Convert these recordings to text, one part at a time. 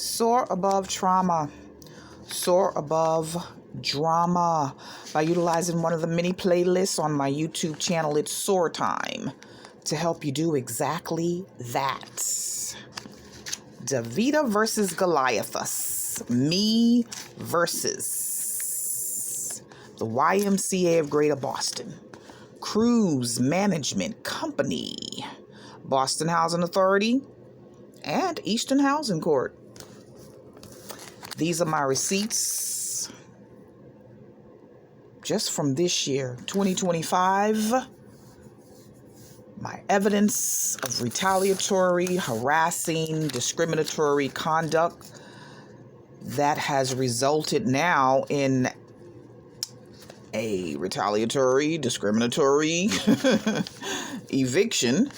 Soar above trauma. Soar above drama by utilizing one of the many playlists on my YouTube channel, ItsSoarTime, to help you do exactly that. Davido versus Goliathas. Me versus the YMCA of Greater Boston. Cruz Management Company. Boston Housing Authority and Eastern Housing Court. These are my receipts just from this year, 2025. My evidence of retaliatory, harassing, discriminatory conduct that has resulted now in a retaliatory, discriminatory eviction.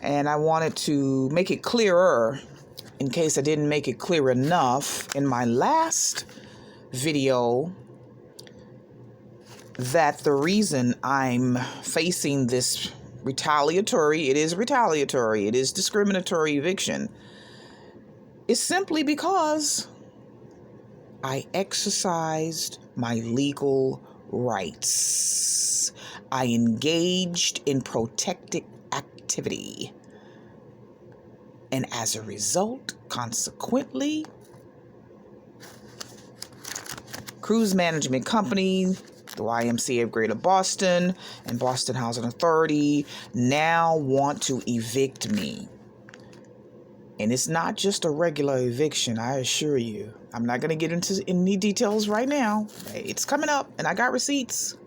And I wanted to make it clearer, in case I didn't make it clear enough in my last video, that the reason I'm facing this retaliatory, it is discriminatory eviction, is simply because I exercised my legal rights. I engaged in protected activity. And as a result, consequently, Cruz Management Company, the YMCA of Greater Boston, and Boston Housing Authority now want to evict me. And it's not just a regular eviction, I assure you. I'm not going to get into any details right now. It's coming up, and I got receipts.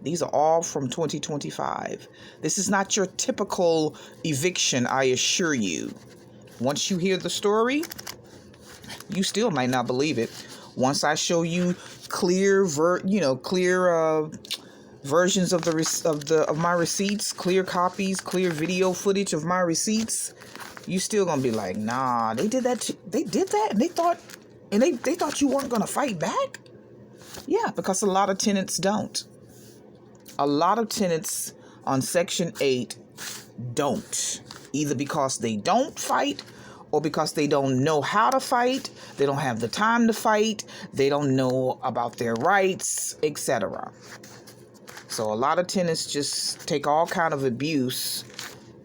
These are all from 2025. This is not your typical eviction, I assure you. Once you hear the story, you still might not believe it. Once I show you clear versions of my receipts, clear copies, clear video footage of my receipts, you still gonna be like, nah, they did that, and they thought you weren't gonna fight back? Yeah, because a lot of tenants don't. A lot of tenants on Section 8 don't. Either because they don't fight or because they don't know how to fight, they don't have the time to fight, they don't know about their rights, etc. So a lot of tenants just take all kind of abuse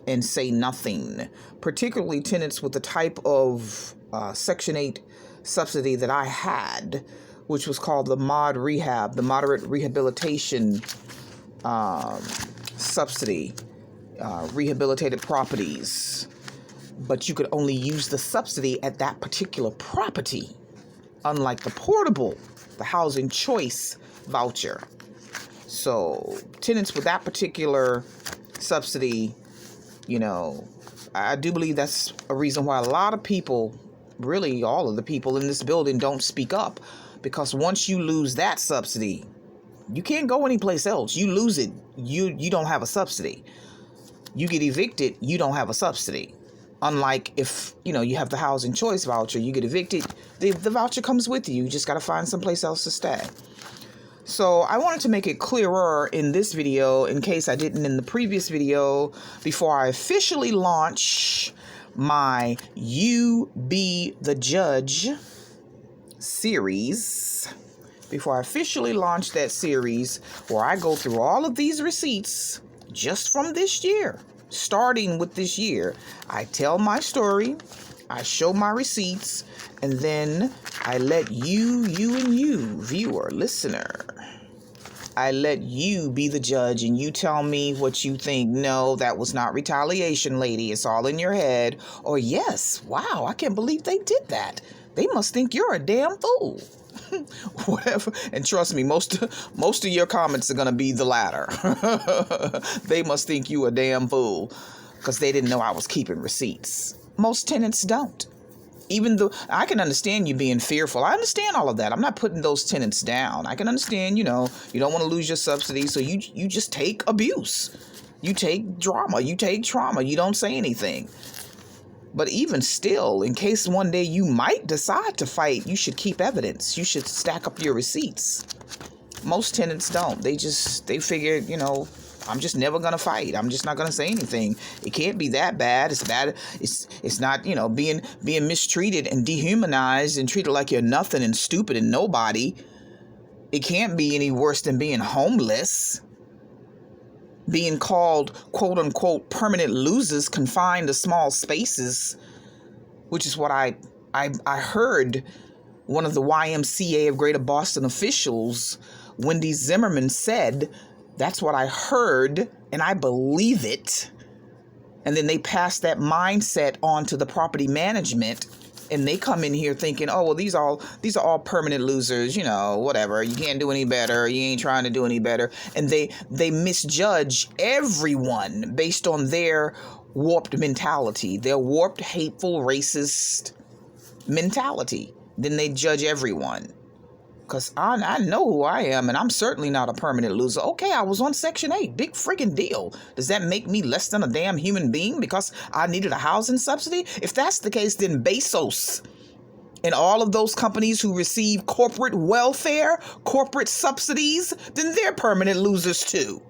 and say nothing, particularly tenants with the type of Section 8 subsidy that I had, which was called the MOD Rehab, the Moderate Rehabilitation Subsidy, rehabilitated properties. But you could only use the subsidy at that particular property, unlike the portable, the housing choice voucher. So tenants with that particular subsidy, I do believe that's a reason why a lot of people, really all of the people in this building, don't speak up. Because once you lose that subsidy, you can't go anyplace else. You lose it, you don't have a subsidy. You get evicted, you don't have a subsidy. Unlike if, you have the housing choice voucher, you get evicted, the voucher comes with you. You just got to find someplace else to stay. So I wanted to make it clearer in this video, in case I didn't in the previous video, before I officially launch my You Be the Judge series. Before I officially launch that series, where I go through all of these receipts just from this year, starting with this year, I tell my story, I show my receipts, and then I let you, viewer, listener, I let you be the judge, and you tell me what you think. No, that was not retaliation, lady. It's all in your head. Or yes, wow, I can't believe they did that. They must think you're a damn fool. Whatever. And trust me, most of your comments are going to be the latter. They must think you a damn fool because they didn't know I was keeping receipts. Most tenants don't. Even though I can understand you being fearful. I understand all of that. I'm not putting those tenants down. I can understand, you don't want to lose your subsidy, so you just take abuse. You take drama. You take trauma. You don't say anything. But even still, in case one day you might decide to fight, you should keep evidence. You should stack up your receipts. Most tenants don't. They figure, I'm just never going to fight. I'm just not going to say anything. It can't be that bad. It's bad. It's not, being mistreated and dehumanized and treated like you're nothing and stupid and nobody. It can't be any worse than being homeless. Being called, quote unquote, permanent losers, confined to small spaces, which is what I heard one of the YMCA of Greater Boston officials, Wendy Zimmerman, said. That's what I heard, and I believe it. And then they pass that mindset on to the property management, and they come in here thinking, oh, well, these are all permanent losers, whatever. You can't do any better. You ain't trying to do any better. And they misjudge everyone based on their warped mentality, their warped, hateful, racist mentality. Then they judge everyone. Because I know who I am, and I'm certainly not a permanent loser. Okay, I was on Section 8. Big freaking deal. Does that make me less than a damn human being because I needed a housing subsidy? If that's the case, then Bezos and all of those companies who receive corporate welfare, corporate subsidies, then they're permanent losers too.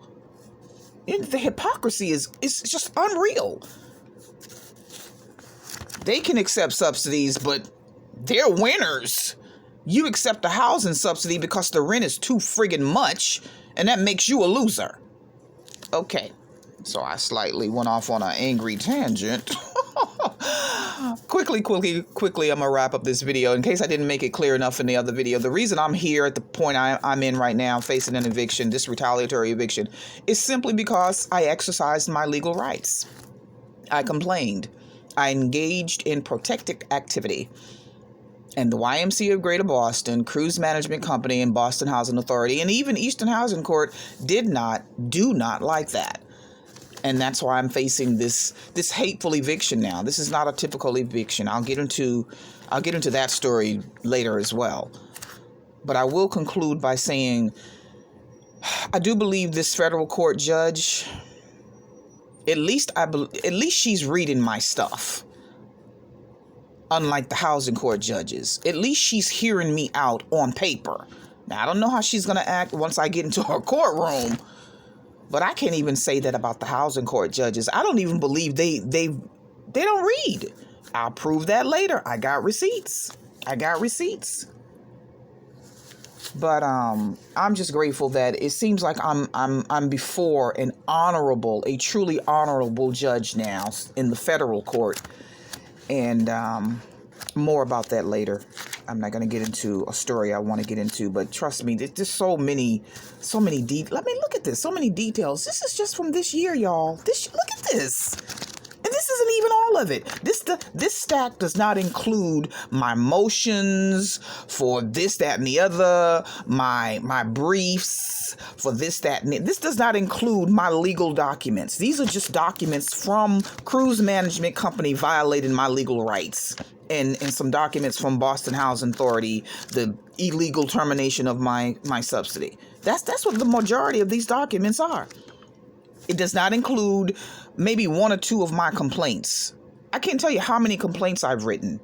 And the hypocrisy is just unreal. They can accept subsidies, but they're winners. You accept a housing subsidy because the rent is too friggin' much, and that makes you a loser. Okay, so I slightly went off on an angry tangent. Quickly, I'm gonna wrap up this video in case I didn't make it clear enough in the other video. The reason I'm here at the point I'm in right now, facing an eviction, this retaliatory eviction, is simply because I exercised my legal rights. I complained. I engaged in protected activity. And the YMCA of Greater Boston, Cruz Management Company, and Boston Housing Authority, and even Eastern Housing Court do not like that. And that's why I'm facing this hateful eviction now. This is not a typical eviction. I'll get into that story later as well. But I will conclude by saying I do believe this federal court judge, at least she's reading my stuff. Unlike the housing court judges, at least she's hearing me out on paper. Now, I don't know how she's going to act once I get into her courtroom, but I can't even say that about the housing court judges. I don't even believe they don't read. I'll prove that later. I got receipts. But I'm just grateful that it seems like I'm before a truly honorable judge now in the federal court. And more about that later. I'm not going to get into a story I want to get into, but trust me, there's just so many details. Let me look at this. So many details. This is just from this year, y'all. Look at this. And this isn't even all of it. This stack does not include my motions for this, that, and the other, my briefs for this, that, and this does not include my legal documents. These are just documents from Cruz Management Company violating my legal rights. And some documents from Boston Housing Authority, the illegal termination of my subsidy. That's what the majority of these documents are. It does not include maybe one or two of my complaints. I can't tell you how many complaints I've written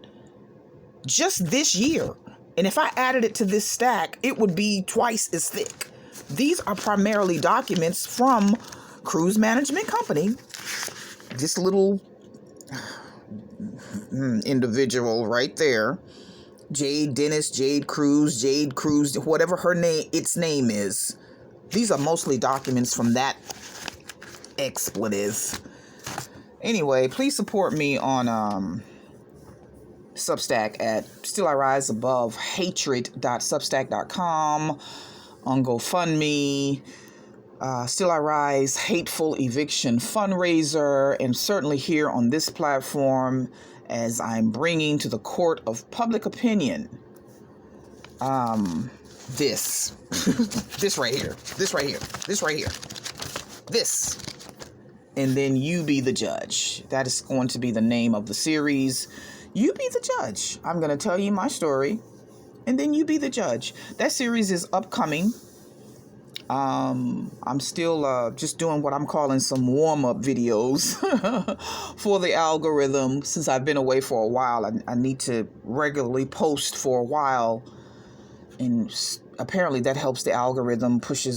just this year. And if I added it to this stack, it would be twice as thick. These are primarily documents from Cruz Management Company. This little individual right there, Jade Cruz, whatever its name is. These are mostly documents from that expletive. Anyway, please support me on Substack at Still I Rise Above Hatred.substack.com, on GoFundMe, Still I Rise Hateful Eviction Fundraiser, and certainly here on this platform as I'm bringing to the court of public opinion this right here, and then you be the judge. That is going to be the name of the series. You be the judge. I'm going to tell you my story, and then you be the judge. That series is upcoming. I'm still just doing what I'm calling some warm-up videos for the algorithm. Since I've been away for a while, I need to regularly post for a while, and apparently that helps the algorithm push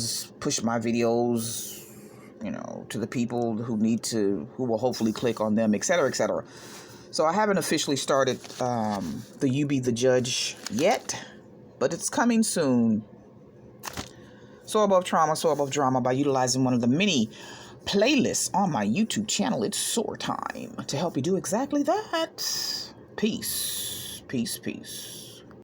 my videos to the people who will hopefully click on them, etc., etc. So I haven't officially started the You Be the Judge yet, but it's coming soon. Soar Above Trauma, Soar Above Drama, by utilizing one of the many playlists on my YouTube channel, It's SOAR Time, to help you do exactly that. Peace, peace, peace.